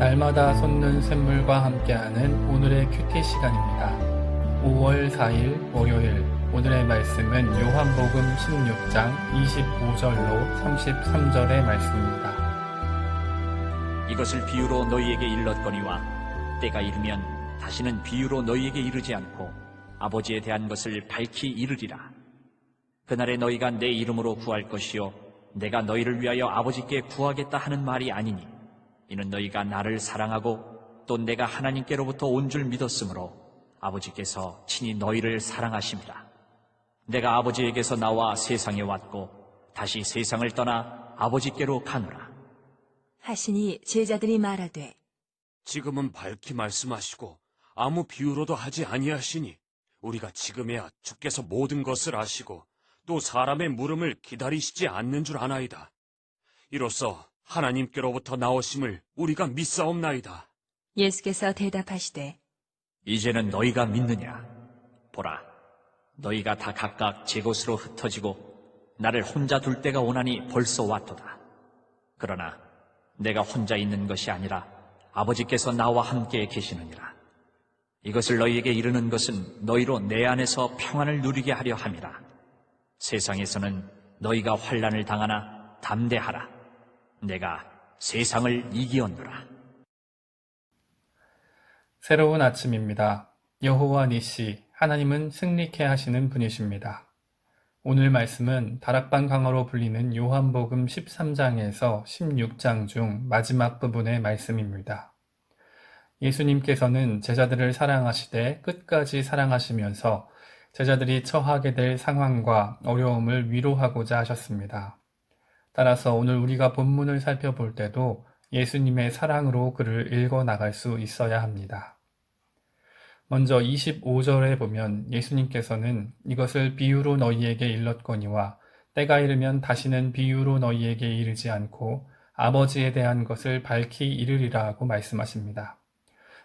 날마다 솟는 샘물과 함께하는 오늘의 큐티 시간입니다. 5월 4일 월요일 오늘의 말씀은 요한복음 16장 25절로 33절의 말씀입니다. 이것을 비유로 너희에게 일렀거니와 때가 이르면 다시는 비유로 너희에게 이르지 않고 아버지에 대한 것을 밝히 이르리라. 그날에 너희가 내 이름으로 구할 것이요 내가 너희를 위하여 아버지께 구하겠다 하는 말이 아니니 이는 너희가 나를 사랑하고 또 내가 하나님께로부터 온 줄 믿었으므로 아버지께서 친히 너희를 사랑하심이라. 내가 아버지에게서 나와 세상에 왔고 다시 세상을 떠나 아버지께로 가노라 하시니 제자들이 말하되 지금은 밝히 말씀하시고 아무 비유로도 하지 아니하시니 우리가 지금에야 주께서 모든 것을 아시고 또 사람의 물음을 기다리시지 않는 줄 아나이다. 이로써 하나님께로부터 나오심을 우리가 믿사옵나이다. 예수께서 대답하시되 이제는 너희가 믿느냐? 보라, 너희가 다 각각 제 곳으로 흩어지고 나를 혼자 둘 때가 오나니 벌써 왔도다. 그러나 내가 혼자 있는 것이 아니라 아버지께서 나와 함께 계시느니라. 이것을 너희에게 이르는 것은 너희로 내 안에서 평안을 누리게 하려 함이라. 세상에서는 너희가 환난을 당하나 담대하라. 내가 세상을 이기었노라. 새로운 아침입니다. 여호와 니시, 하나님은 승리케 하시는 분이십니다. 오늘 말씀은 다락방 강화로 불리는 요한복음 13장에서 16장 중 마지막 부분의 말씀입니다. 예수님께서는 제자들을 사랑하시되 끝까지 사랑하시면서 제자들이 처하게 될 상황과 어려움을 위로하고자 하셨습니다. 따라서 오늘 우리가 본문을 살펴볼 때도 예수님의 사랑으로 그를 읽어 나갈 수 있어야 합니다. 먼저 25절에 보면 예수님께서는 이것을 비유로 너희에게 일렀거니와 때가 이르면 다시는 비유로 너희에게 이르지 않고 아버지에 대한 것을 밝히 이르리라 하고 말씀하십니다.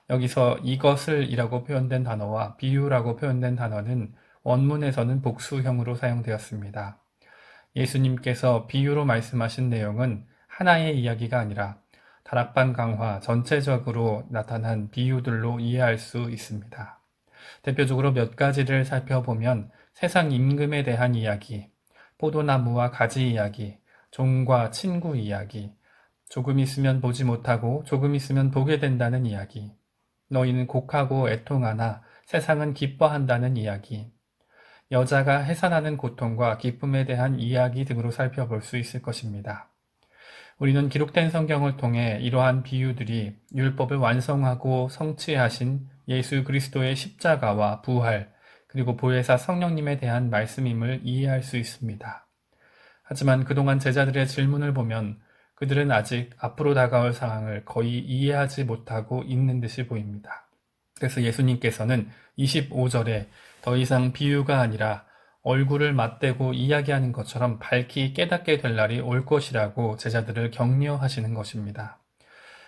여기서 이것을 이라고 표현된 단어와 비유라고 표현된 단어는 원문에서는 복수형으로 사용되었습니다. 예수님께서 비유로 말씀하신 내용은 하나의 이야기가 아니라 다락방 강화 전체적으로 나타난 비유들로 이해할 수 있습니다. 대표적으로 몇 가지를 살펴보면 세상 임금에 대한 이야기, 포도나무와 가지 이야기, 종과 친구 이야기, 조금 있으면 보지 못하고 조금 있으면 보게 된다는 이야기, 너희는 곡하고 애통하나 세상은 기뻐한다는 이야기, 여자가 해산하는 고통과 기쁨에 대한 이야기 등으로 살펴볼 수 있을 것입니다. 우리는 기록된 성경을 통해 이러한 비유들이 율법을 완성하고 성취하신 예수 그리스도의 십자가와 부활, 그리고 보혜사 성령님에 대한 말씀임을 이해할 수 있습니다. 하지만 그동안 제자들의 질문을 보면 그들은 아직 앞으로 다가올 상황을 거의 이해하지 못하고 있는 듯이 보입니다. 그래서 예수님께서는 25절에 더 이상 비유가 아니라 얼굴을 맞대고 이야기하는 것처럼 밝히 깨닫게 될 날이 올 것이라고 제자들을 격려하시는 것입니다.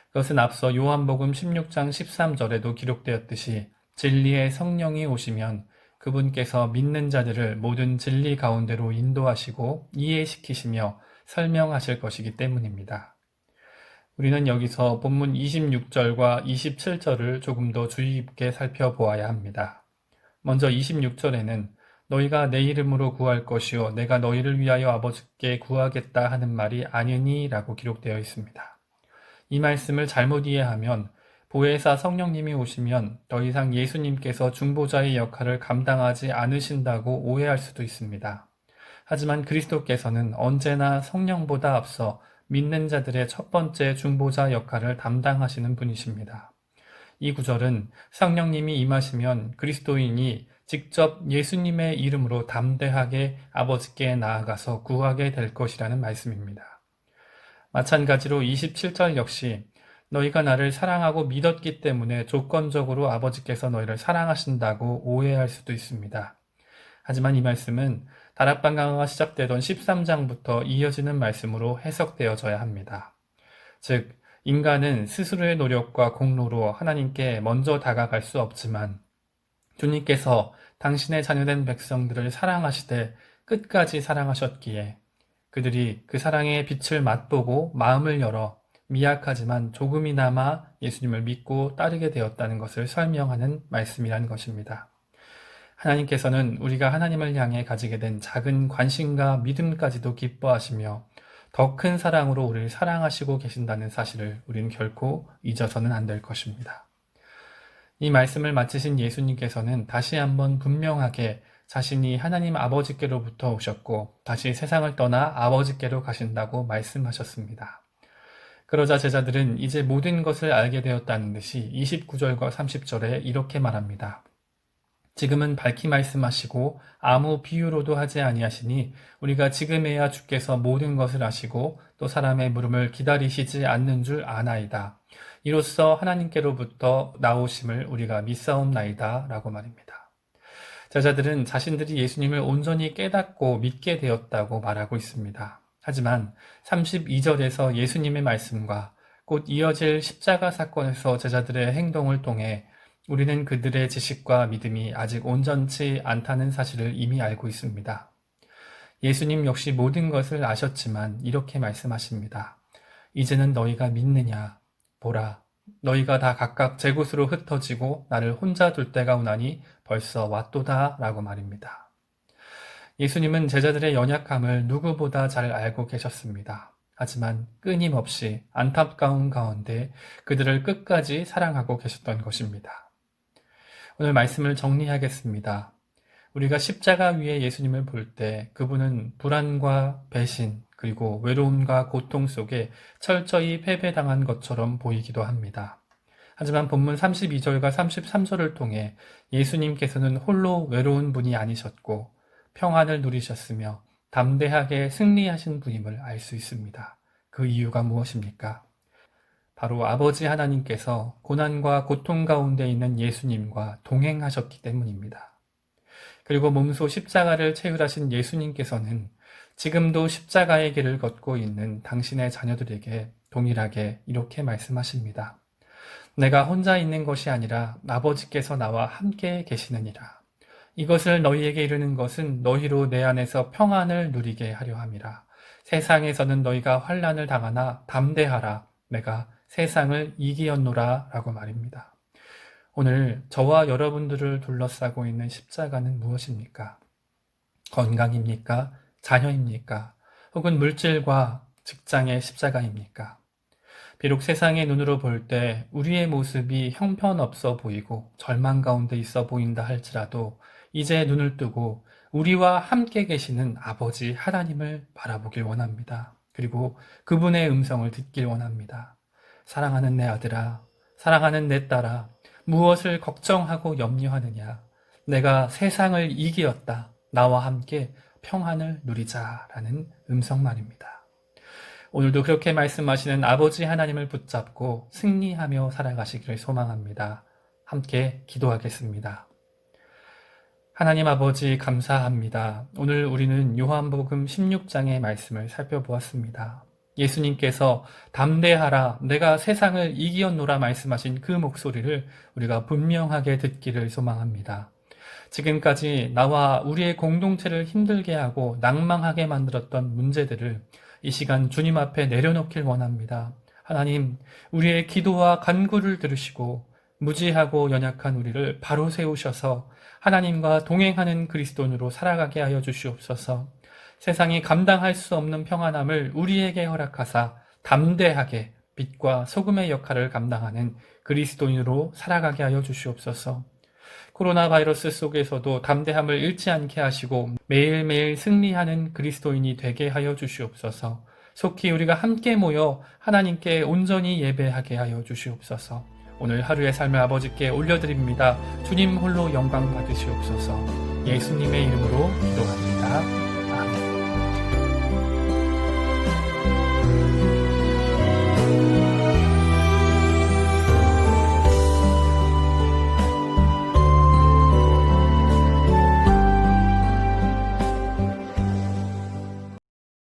그것은 앞서 요한복음 16장 13절에도 기록되었듯이 진리의 성령이 오시면 그분께서 믿는 자들을 모든 진리 가운데로 인도하시고 이해시키시며 설명하실 것이기 때문입니다. 우리는 여기서 본문 26절과 27절을 조금 더 주의 깊게 살펴보아야 합니다. 먼저 26절에는 너희가 내 이름으로 구할 것이요 내가 너희를 위하여 아버지께 구하겠다 하는 말이 아니니 라고 기록되어 있습니다. 이 말씀을 잘못 이해하면 보혜사 성령님이 오시면 더 이상 예수님께서 중보자의 역할을 감당하지 않으신다고 오해할 수도 있습니다. 하지만 그리스도께서는 언제나 성령보다 앞서 믿는 자들의 첫 번째 중보자 역할을 담당하시는 분이십니다. 이 구절은 성령님이 임하시면 그리스도인이 직접 예수님의 이름으로 담대하게 아버지께 나아가서 구하게 될 것이라는 말씀입니다. 마찬가지로 27절 역시 너희가 나를 사랑하고 믿었기 때문에 조건적으로 아버지께서 너희를 사랑하신다고 오해할 수도 있습니다. 하지만 이 말씀은 다락방 강화가 시작되던 13장부터 이어지는 말씀으로 해석되어져야 합니다. 즉, 인간은 스스로의 노력과 공로로 하나님께 먼저 다가갈 수 없지만 주님께서 당신의 자녀된 백성들을 사랑하시되 끝까지 사랑하셨기에 그들이 그 사랑의 빛을 맛보고 마음을 열어 미약하지만 조금이나마 예수님을 믿고 따르게 되었다는 것을 설명하는 말씀이라는 것입니다. 하나님께서는 우리가 하나님을 향해 가지게 된 작은 관심과 믿음까지도 기뻐하시며 더 큰 사랑으로 우리를 사랑하시고 계신다는 사실을 우리는 결코 잊어서는 안 될 것입니다. 이 말씀을 마치신 예수님께서는 다시 한번 분명하게 자신이 하나님 아버지께로부터 오셨고 다시 세상을 떠나 아버지께로 가신다고 말씀하셨습니다. 그러자 제자들은 이제 모든 것을 알게 되었다는 듯이 29절과 30절에 이렇게 말합니다. 지금은 밝히 말씀하시고 아무 비유로도 하지 아니하시니 우리가 지금에야 주께서 모든 것을 아시고 또 사람의 물음을 기다리시지 않는 줄 아나이다. 이로써 하나님께로부터 나오심을 우리가 믿사옵나이다 라고 말입니다. 제자들은 자신들이 예수님을 온전히 깨닫고 믿게 되었다고 말하고 있습니다. 하지만 32절에서 예수님의 말씀과 곧 이어질 십자가 사건에서 제자들의 행동을 통해 우리는 그들의 지식과 믿음이 아직 온전치 않다는 사실을 이미 알고 있습니다. 예수님 역시 모든 것을 아셨지만 이렇게 말씀하십니다. 이제는 너희가 믿느냐? 보라, 너희가 다 각각 제 곳으로 흩어지고 나를 혼자 둘 때가 오나니 벌써 왔도다 라고 말입니다. 예수님은 제자들의 연약함을 누구보다 잘 알고 계셨습니다. 하지만 끊임없이 안타까운 가운데 그들을 끝까지 사랑하고 계셨던 것입니다. 오늘 말씀을 정리하겠습니다. 우리가 십자가 위에 예수님을 볼 때 그분은 불안과 배신 그리고 외로움과 고통 속에 철저히 패배당한 것처럼 보이기도 합니다. 하지만 본문 32절과 33절을 통해 예수님께서는 홀로 외로운 분이 아니셨고 평안을 누리셨으며 담대하게 승리하신 분임을 알 수 있습니다. 그 이유가 무엇입니까? 바로 아버지 하나님께서 고난과 고통 가운데 있는 예수님과 동행하셨기 때문입니다. 그리고 몸소 십자가를 체휼하신 예수님께서는 지금도 십자가의 길을 걷고 있는 당신의 자녀들에게 동일하게 이렇게 말씀하십니다. 내가 혼자 있는 것이 아니라 아버지께서 나와 함께 계시느니라. 이것을 너희에게 이르는 것은 너희로 내 안에서 평안을 누리게 하려 함이라. 세상에서는 너희가 환난을 당하나 담대하라. 내가 세상을 이기었노라 라고 말입니다. 오늘 저와 여러분들을 둘러싸고 있는 십자가는 무엇입니까? 건강입니까? 자녀입니까? 혹은 물질과 직장의 십자가입니까? 비록 세상의 눈으로 볼 때 우리의 모습이 형편없어 보이고 절망 가운데 있어 보인다 할지라도 이제 눈을 뜨고 우리와 함께 계시는 아버지 하나님을 바라보길 원합니다. 그리고 그분의 음성을 듣길 원합니다. 사랑하는 내 아들아, 사랑하는 내 딸아, 무엇을 걱정하고 염려하느냐? 내가 세상을 이기었다. 나와 함께 평안을 누리자라는 음성 말입니다. 오늘도 그렇게 말씀하시는 아버지 하나님을 붙잡고 승리하며 살아가시기를 소망합니다. 함께 기도하겠습니다. 하나님 아버지 감사합니다. 오늘 우리는 요한복음 16장의 말씀을 살펴보았습니다. 예수님께서 담대하라 내가 세상을 이기었노라 말씀하신 그 목소리를 우리가 분명하게 듣기를 소망합니다. 지금까지 나와 우리의 공동체를 힘들게 하고 낭망하게 만들었던 문제들을 이 시간 주님 앞에 내려놓길 원합니다. 하나님, 우리의 기도와 간구를 들으시고 무지하고 연약한 우리를 바로 세우셔서 하나님과 동행하는 그리스도인으로 살아가게 하여 주시옵소서. 세상이 감당할 수 없는 평안함을 우리에게 허락하사 담대하게 빛과 소금의 역할을 감당하는 그리스도인으로 살아가게 하여 주시옵소서. 코로나 바이러스 속에서도 담대함을 잃지 않게 하시고 매일매일 승리하는 그리스도인이 되게 하여 주시옵소서. 속히 우리가 함께 모여 하나님께 온전히 예배하게 하여 주시옵소서. 오늘 하루의 삶을 아버지께 올려드립니다. 주님 홀로 영광 받으시옵소서. 예수님의 이름으로 기도합니다.